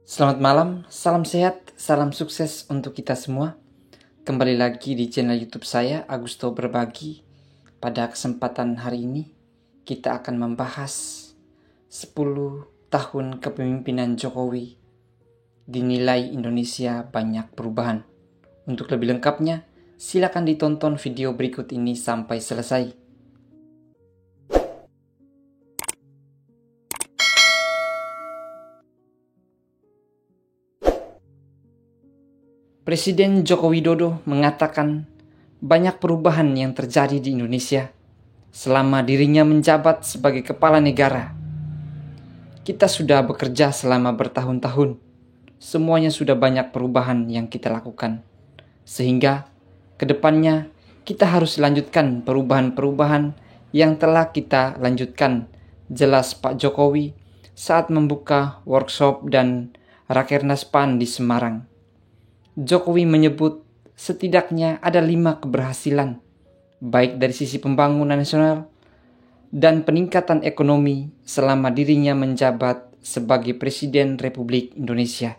Selamat malam, salam sehat, salam sukses untuk kita semua. Kembali lagi di channel YouTube saya, Agusto Berbagi. Pada kesempatan hari ini, kita akan membahas 10 tahun kepemimpinan Jokowi. Dinilai Indonesia banyak perubahan. Untuk lebih lengkapnya, silakan ditonton video berikut ini sampai selesai. Presiden Joko Widodo mengatakan banyak perubahan yang terjadi di Indonesia selama dirinya menjabat sebagai kepala negara. Kita sudah bekerja selama bertahun-tahun. Semuanya sudah banyak perubahan yang kita lakukan. Sehingga kedepannya kita harus lanjutkan perubahan-perubahan yang telah kita lanjutkan. Jelas Pak Jokowi saat membuka workshop dan Rakernas PAN di Semarang. Jokowi menyebut setidaknya ada 5 keberhasilan, baik dari sisi pembangunan nasional dan peningkatan ekonomi selama dirinya menjabat sebagai Presiden Republik Indonesia.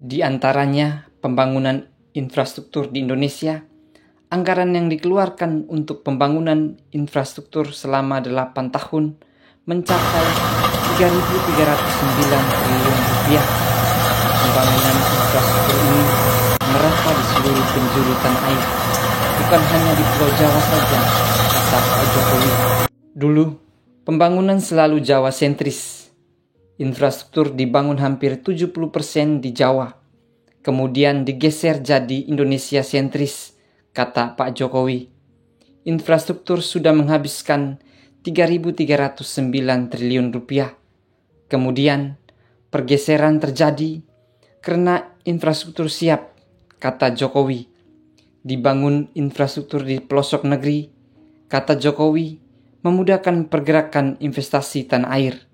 Di antaranya pembangunan infrastruktur di Indonesia, anggaran yang dikeluarkan untuk pembangunan infrastruktur selama 8 tahun mencapai 3.309 triliun rupiah. Pembangunan infrastruktur ini merata di seluruh penjuru tanah air, bukan hanya di Pulau Jawa saja, kata Pak Jokowi. Dulu, pembangunan selalu Jawa sentris. Infrastruktur dibangun hampir 70% di Jawa. Kemudian digeser jadi Indonesia sentris, kata Pak Jokowi. Infrastruktur sudah menghabiskan 3.309 triliun rupiah. Kemudian, pergeseran terjadi karena infrastruktur siap, kata Jokowi. Dibangun infrastruktur di pelosok negeri, kata Jokowi, memudahkan pergerakan investasi tanah air,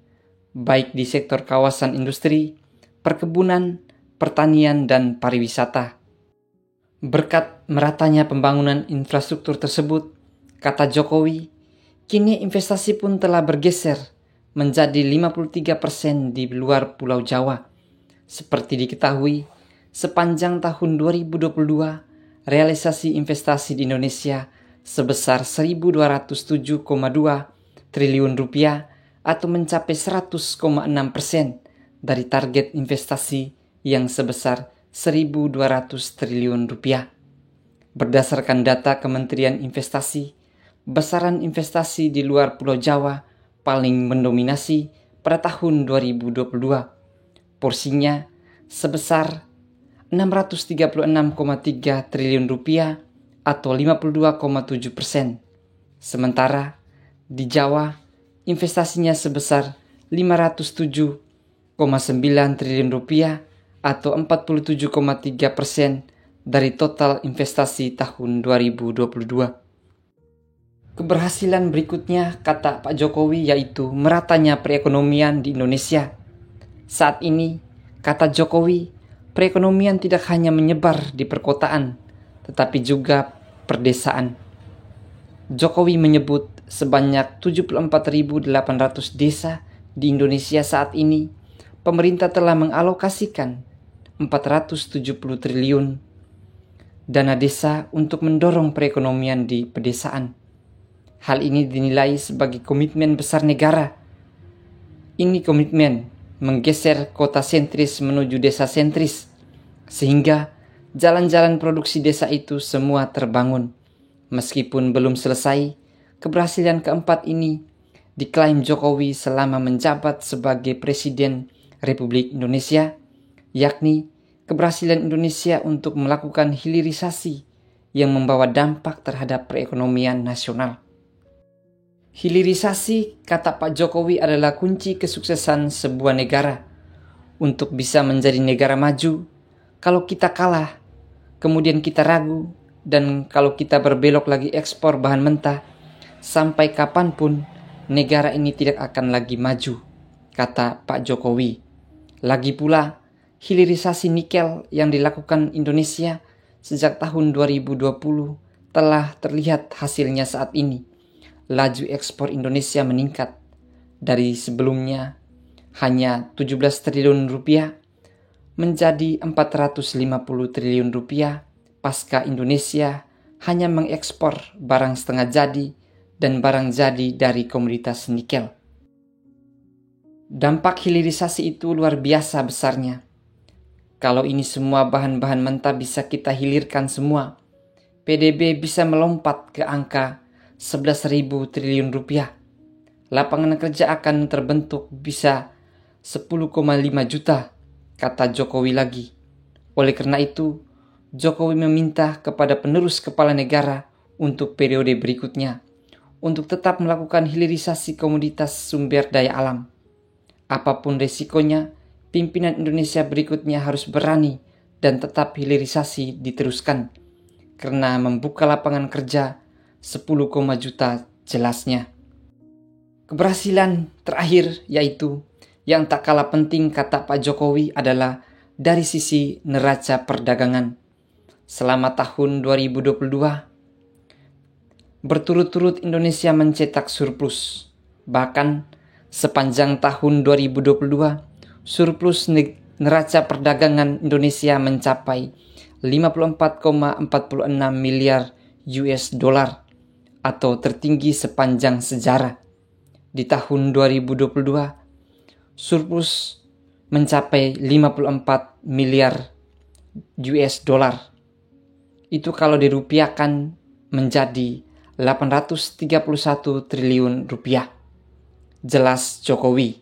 baik di sektor kawasan industri, perkebunan, pertanian, dan pariwisata. Berkat meratanya pembangunan infrastruktur tersebut, kata Jokowi, kini investasi pun telah bergeser menjadi 53% di luar Pulau Jawa. Seperti diketahui, sepanjang tahun 2022, realisasi investasi di Indonesia sebesar 1.207,2 triliun rupiah atau mencapai 100,6% dari target investasi yang sebesar 1.200 triliun rupiah. Berdasarkan data Kementerian Investasi, besaran investasi di luar Pulau Jawa paling mendominasi pada tahun 2022. Porsinya sebesar 636,3 triliun rupiah atau 52,7%. Sementara di Jawa investasinya sebesar 507,9 triliun rupiah atau 47,3% dari total investasi tahun 2022. Keberhasilan berikutnya, kata Pak Jokowi, yaitu meratanya perekonomian di Indonesia. Saat ini, kata Jokowi, perekonomian tidak hanya menyebar di perkotaan, tetapi juga perdesaan. Jokowi menyebut sebanyak 74.800 desa di Indonesia saat ini, pemerintah telah mengalokasikan 470 triliun dana desa untuk mendorong perekonomian di pedesaan. Hal ini dinilai sebagai komitmen besar negara. Ini komitmen menggeser kota sentris menuju desa sentris, sehingga jalan-jalan produksi desa itu semua terbangun. Meskipun belum selesai, keberhasilan keempat ini diklaim Jokowi selama menjabat sebagai Presiden Republik Indonesia, yakni keberhasilan Indonesia untuk melakukan hilirisasi yang membawa dampak terhadap perekonomian nasional. Hilirisasi, kata Pak Jokowi, adalah kunci kesuksesan sebuah negara. Untuk bisa menjadi negara maju, kalau kita kalah, kemudian kita ragu, dan kalau kita berbelok lagi ekspor bahan mentah, sampai kapanpun negara ini tidak akan lagi maju, kata Pak Jokowi. Lagi pula, hilirisasi nikel yang dilakukan Indonesia sejak tahun 2020 telah terlihat hasilnya saat ini. Laju ekspor Indonesia meningkat dari sebelumnya hanya 17 triliun rupiah menjadi 450 triliun rupiah pasca Indonesia hanya mengekspor barang setengah jadi dan barang jadi dari komoditas nikel. Dampak hilirisasi itu luar biasa besarnya. Kalau ini semua bahan-bahan mentah bisa kita hilirkan semua, PDB bisa melompat ke angka 11.000 triliun rupiah. Lapangan kerja akan terbentuk bisa 10,5 juta, kata Jokowi lagi. Oleh karena itu, Jokowi meminta kepada penerus kepala negara untuk periode berikutnya untuk tetap melakukan hilirisasi komoditas sumber daya alam. Apapun resikonya, pimpinan Indonesia berikutnya harus berani dan tetap hilirisasi diteruskan, karena membuka lapangan kerja 10, juta jelasnya. Keberhasilan terakhir yaitu yang tak kalah penting kata Pak Jokowi adalah dari sisi neraca perdagangan. Selama tahun 2022, berturut-turut Indonesia mencetak surplus. Bahkan sepanjang tahun 2022, surplus neraca perdagangan Indonesia mencapai 54,46 miliar US dollar atau tertinggi sepanjang sejarah. Di tahun 2022, surplus mencapai 54 miliar US dollar. Itu kalau dirupiahkan menjadi 831 triliun rupiah. Jelas Jokowi.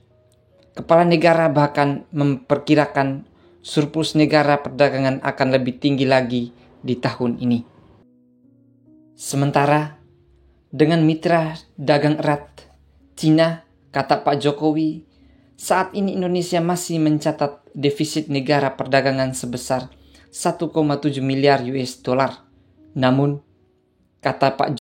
Kepala negara bahkan memperkirakan surplus negara perdagangan akan lebih tinggi lagi di tahun ini. Sementara, dengan mitra dagang erat Cina, kata Pak Jokowi, saat ini Indonesia masih mencatat defisit negara perdagangan sebesar 1,7 miliar US dollar. Namun, kata Pak